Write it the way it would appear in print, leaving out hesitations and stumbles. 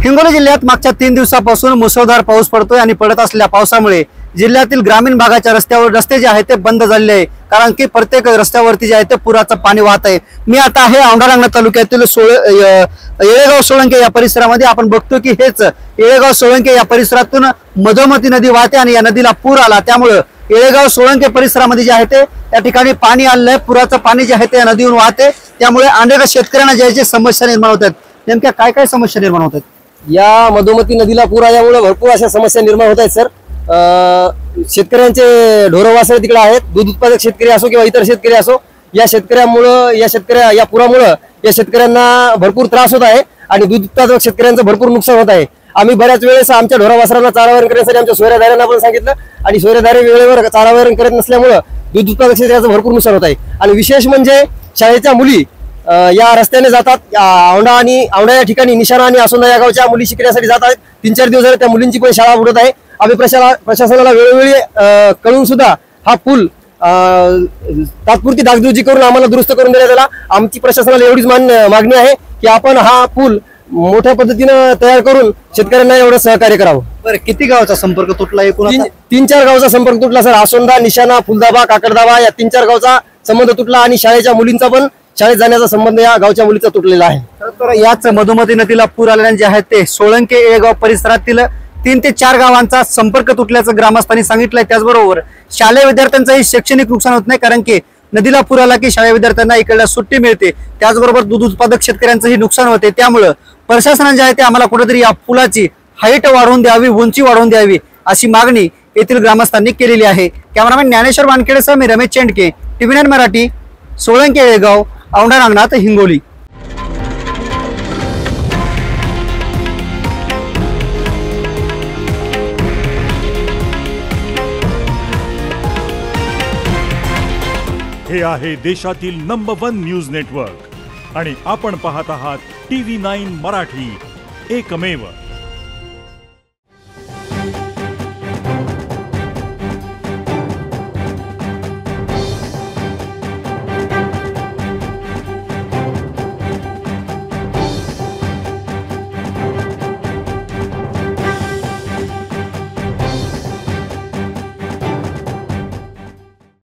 हिंगोली जिल्ह्यात मागच्या 3 दिवसापासून मुसळधार पाऊस पडतोय आणि पडत असलेल्या पावसामुळे जिल्ह्यातील ग्रामीण भागाच्या रस्ते जे आहेत ते बंद झालेले आहे, कारण की प्रत्येक रस्त्यावरती जे आहे ते पुराचं पाणी वाहत आहे। मी आता आहे औंढा तालुक्यातील येळेगाव सोळंके या परिसरामध्ये। आपण बघतो की हेच येळेगाव सोळंके या परिसरातून मधोमती नदी वाहते आणि या नदीला पूर आला, त्यामुळे येळेगाव सोळंके परिसरामध्ये जे आहे ते या ठिकाणी पाणी आलंय। पुराचं पाणी जे आहे ते नदीवरून वाहते, त्यामुळे अनेक शेतकऱ्यांना ज्याची समस्या निर्माण होतात। नेमक्या काय काय समस्या निर्माण होतात? या मधुमती नदीला पूर आल्यामुळे भरपूर अशा समस्या निर्माण होत आहेत सर। शेतकऱ्यांचे ढोरं वासरे तिकडे आहेत, दूध उत्पादक शेतकरी असो किंवा इतर शेतकरी असो, या पुरामुळे या शेतकऱ्यांना भरपूर त्रास होत आहे आणि दूध उत्पादक शेतकऱ्यांचं भरपूर नुकसान होत आहे। आम्ही बऱ्याच वेळेस आमच्या ढोरा वासरांना चारावरण करण्यासाठी आमच्या सोयरेदारांना पण सांगितलं आणि सोयरेदारे वेळेवर चारावरण करत नसल्यामुळे दूध उत्पादक शेतकऱ्यांचं भरपूर नुकसान होत आहे। आणि विशेष म्हणजे शाळेच्या मुली या रस्त्याने जातात, औंढा या ठिकाणी निशाणा आणि आसोंदा या गावच्या मुली शिकण्यासाठी जात आहेत। 3-4 दिवस झाले त्या मुलींची पण शाळा बुडत आहे। आम्ही प्रशासनाला वेळोवेळी कळून सुद्धा हा पूल तात्पुरती डागडुजी करून आम्हाला दुरुस्त करून देण्यात आला। आमची प्रशासनाला एवढीच मागणी आहे की आपण हा पूल मोठ्या पद्धतीने तयार करून शेतकऱ्यांना एवढं सहकार्य करावं। बरं, किती गावाचा संपर्क तुटला? 3-4 गावचा संपर्क तुटला सर। आसोंदा, निशाणा, फुलदाबा, काकडदाबा या 3-4 गावचा संबंध तुटला आणि शाळेच्या मुलींचा पण शाळेत जाण्याचा संबंध या गावच्या मुलीचा तुटलेला आहे। तर याच मधुमती नदीला पूर आलेल्या जे आहेत ते सोळंके येळेगाव परिसरातील 3 ते 4 गावांचा संपर्क तुटल्याचं ग्रामस्थांनी सांगितलंय। त्याचबरोबर शालेय विद्यार्थ्यांचंही शैक्षणिक नुकसान होत नाही, कारण की नदीला पूर आला की शालेय विद्यार्थ्यांना इकडे सुट्टी मिळते। त्याचबरोबर दूध उत्पादक शेतकऱ्यांचंही नुकसान होते। त्यामुळे प्रशासनाने जे आहे ते आम्हाला कुठेतरी या पुलाची हाईट वाढवून द्यावी, उंची वाढवून द्यावी अशी मागणी येथील ग्रामस्थांनी केलेली आहे। कॅमेरामॅन ज्ञानेश्वर वानखेडेसह मी रमेश चेंडके, TV9 मराठी, सोळंके येळेगाव, औंढा नागनाथ, हिंगोली। हे आहे देशातील नंबर 1 न्यूज नेटवर्क आणि आपण पाहत आहात TV9 मराठी, एकमेव।